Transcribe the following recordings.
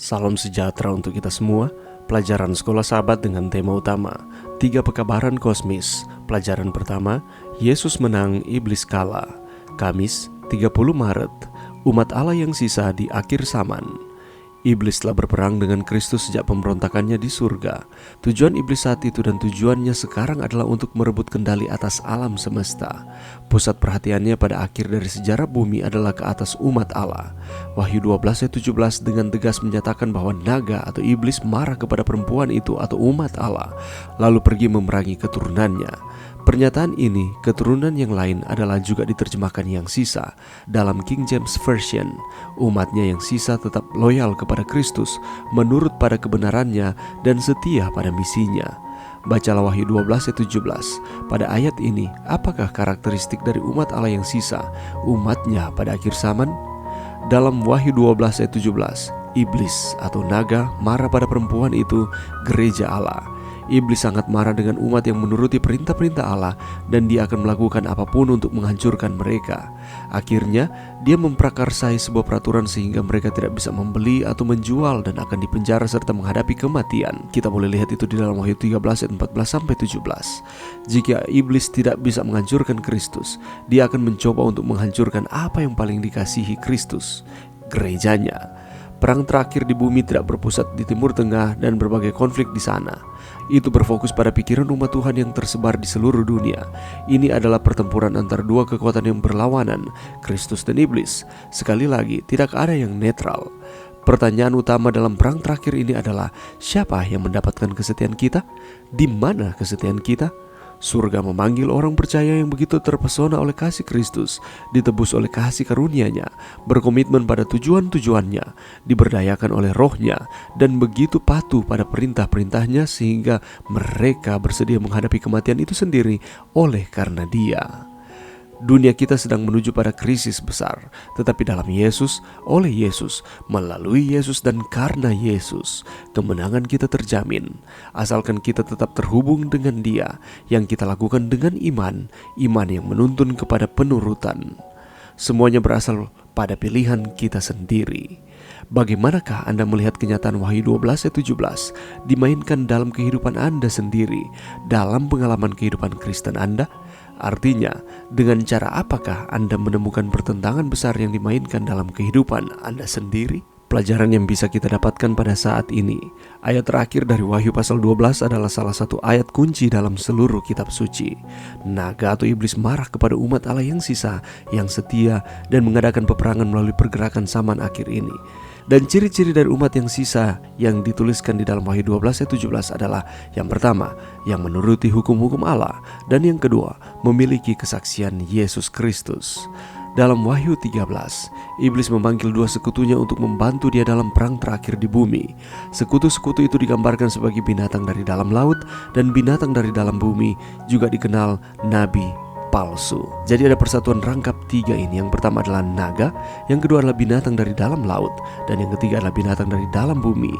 Salam sejahtera untuk kita semua. Pelajaran Sekolah Sahabat dengan tema utama 3 Pekabaran Kosmis. Pelajaran pertama, Yesus menang, iblis kalah. Kamis 30 Maret, umat Allah yang sisa di akhir zaman. Iblis telah berperang dengan Kristus sejak pemberontakannya di surga. Tujuan iblis saat itu dan tujuannya sekarang adalah untuk merebut kendali atas alam semesta. Pusat perhatiannya pada akhir dari sejarah bumi adalah ke atas umat Allah. Wahyu 12 ayat 17 dengan tegas menyatakan bahwa naga atau iblis marah kepada perempuan itu atau umat Allah, lalu pergi memerangi keturunannya. Pernyataan ini, keturunan yang lain adalah juga diterjemahkan yang sisa. Dalam King James Version, umatnya yang sisa tetap loyal kepada Kristus, menurut pada kebenarannya dan setia pada misinya. Bacalah Wahyu 12 ayat 17. Pada ayat ini, apakah karakteristik dari umat Allah yang sisa, umatnya pada akhir zaman? Dalam Wahyu 12 ayat 17, iblis atau naga marah pada perempuan itu, gereja Allah. Iblis sangat marah dengan umat yang menuruti perintah-perintah Allah dan dia akan melakukan apapun untuk menghancurkan mereka. Akhirnya, dia memprakarsai sebuah peraturan sehingga mereka tidak bisa membeli atau menjual dan akan dipenjara serta menghadapi kematian. Kita boleh lihat itu di dalam Wahyu 13 ayat 14-17. Jika iblis tidak bisa menghancurkan Kristus, dia akan mencoba untuk menghancurkan apa yang paling dikasihi Kristus, gerejanya. Perang terakhir di bumi tidak berpusat di Timur Tengah dan berbagai konflik di sana. Itu berfokus pada pikiran umat Tuhan yang tersebar di seluruh dunia. Ini adalah pertempuran antara dua kekuatan yang berlawanan, Kristus dan iblis. Sekali lagi, tidak ada yang netral. Pertanyaan utama dalam perang terakhir ini adalah, siapa yang mendapatkan kesetiaan kita? Di mana kesetiaan kita? Surga memanggil orang percaya yang begitu terpesona oleh kasih Kristus, ditebus oleh kasih karunia-Nya, berkomitmen pada tujuan-tujuannya, diberdayakan oleh Roh-Nya, dan begitu patuh pada perintah-perintahnya sehingga mereka bersedia menghadapi kematian itu sendiri oleh karena Dia. Dunia kita sedang menuju pada krisis besar, tetapi dalam Yesus, oleh Yesus, melalui Yesus dan karena Yesus, kemenangan kita terjamin. Asalkan kita tetap terhubung dengan Dia, yang kita lakukan dengan iman yang menuntun kepada penurutan. Semuanya berasal pada pilihan kita sendiri. Bagaimanakah Anda melihat kenyataan Wahyu 12 ayat 17 dimainkan dalam kehidupan Anda sendiri, dalam pengalaman kehidupan Kristen Anda? Artinya, dengan cara apakah Anda menemukan pertentangan besar yang dimainkan dalam kehidupan Anda sendiri? Pelajaran yang bisa kita dapatkan pada saat ini, ayat terakhir dari Wahyu pasal 12 adalah salah satu ayat kunci dalam seluruh kitab suci. Naga atau iblis marah kepada umat Allah yang sisa, yang setia, dan mengadakan peperangan melalui pergerakan zaman akhir ini. Dan ciri-ciri dari umat yang sisa yang dituliskan di dalam Wahyu 12 ayat 17 adalah, yang pertama, yang menuruti hukum-hukum Allah, dan yang kedua, memiliki kesaksian Yesus Kristus. Dalam Wahyu 13, iblis memanggil dua sekutunya untuk membantu dia dalam perang terakhir di bumi. Sekutu-sekutu itu digambarkan sebagai binatang dari dalam laut dan binatang dari dalam bumi, juga dikenal nabi palsu. Jadi ada persatuan rangkap tiga ini. Yang pertama adalah naga, yang kedua adalah binatang dari dalam laut, dan yang ketiga adalah binatang dari dalam bumi.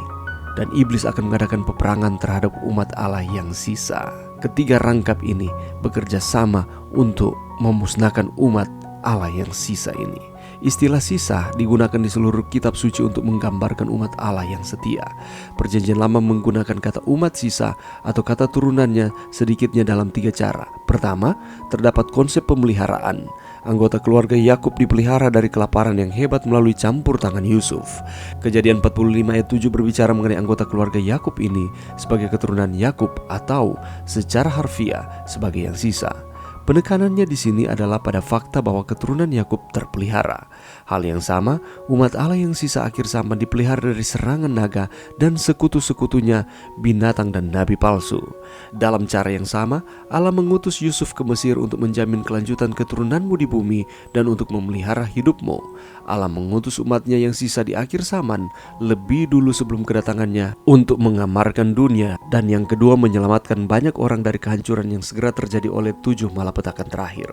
Dan iblis akan mengadakan peperangan terhadap umat Allah yang sisa. Ketiga rangkap ini bekerja sama untuk memusnahkan umat Allah yang sisa ini. Istilah sisa digunakan di seluruh kitab suci untuk menggambarkan umat Allah yang setia. Perjanjian Lama menggunakan kata umat sisa atau kata turunannya sedikitnya dalam 3 cara. Pertama, terdapat konsep pemeliharaan. Anggota keluarga Yakub dipelihara dari kelaparan yang hebat melalui campur tangan Yusuf. Kejadian 45 ayat 7 berbicara mengenai anggota keluarga Yakub ini sebagai keturunan Yakub atau secara harfiah sebagai yang sisa. Penekanannya di sini adalah pada fakta bahwa keturunan Yakub terpelihara. Hal yang sama, umat Allah yang sisa akhir zaman dipelihara dari serangan naga dan sekutu-sekutunya, binatang dan nabi palsu. Dalam cara yang sama, Allah mengutus Yusuf ke Mesir untuk menjamin kelanjutan keturunanmu di bumi dan untuk memelihara hidupmu. Allah mengutus umatnya yang sisa di akhir zaman lebih dulu sebelum kedatangannya untuk mengamarkan dunia, dan yang kedua menyelamatkan banyak orang dari kehancuran yang segera terjadi oleh 7 malapetaka terakhir.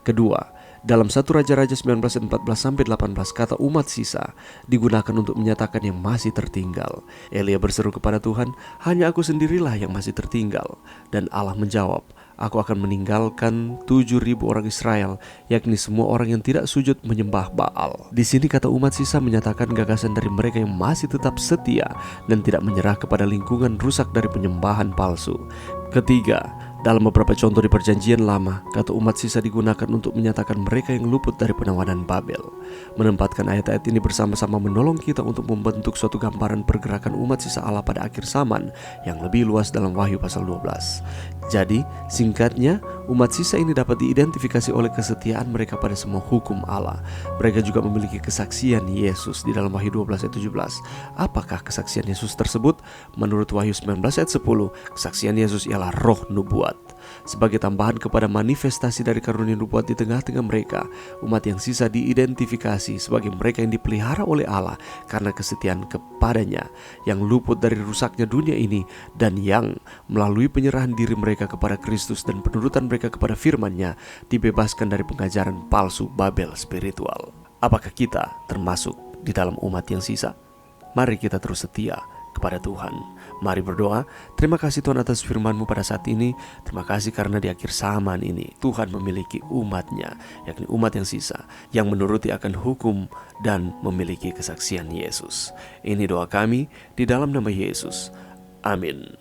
Kedua, dalam 1 Raja-Raja 19:14-18 kata umat sisa digunakan untuk menyatakan yang masih tertinggal. Elia berseru kepada Tuhan, "Hanya aku sendirilah yang masih tertinggal." Dan Allah menjawab, aku akan meninggalkan 7.000 orang Israel, yakni semua orang yang tidak sujud menyembah Baal. Di sini kata umat sisa menyatakan gagasan dari mereka yang masih tetap setia dan tidak menyerah kepada lingkungan rusak dari penyembahan palsu. Ketiga, dalam beberapa contoh di Perjanjian Lama, kata umat sisa digunakan untuk menyatakan mereka yang luput dari penawanan Babel. Menempatkan ayat-ayat ini bersama-sama menolong kita untuk membentuk suatu gambaran pergerakan umat sisa Allah pada akhir zaman yang lebih luas dalam Wahyu pasal 12. Jadi, singkatnya, umat sisa ini dapat diidentifikasi oleh kesetiaan mereka pada semua hukum Allah. Mereka juga memiliki kesaksian Yesus di dalam Wahyu 12 ayat 17. Apakah kesaksian Yesus tersebut? Menurut Wahyu 19 ayat 10, kesaksian Yesus ialah roh nubuat. Sebagai tambahan kepada manifestasi dari karunia nubuat di tengah-tengah mereka, umat yang sisa diidentifikasi sebagai mereka yang dipelihara oleh Allah karena kesetiaan kepadanya, yang luput dari rusaknya dunia ini, dan yang melalui penyerahan diri mereka kepada Kristus dan penurutan mereka kepada firman-Nya dibebaskan dari pengajaran palsu Babel spiritual. Apakah kita termasuk di dalam umat yang sisa? Mari kita terus setia kepada Tuhan. Mari berdoa. Terima kasih Tuhan atas firman-Mu pada saat ini. Terima kasih karena di akhir zaman ini Tuhan memiliki umat-Nya, yakni umat yang sisa, yang menuruti akan hukum dan memiliki kesaksian Yesus. Ini doa kami di dalam nama Yesus. Amin.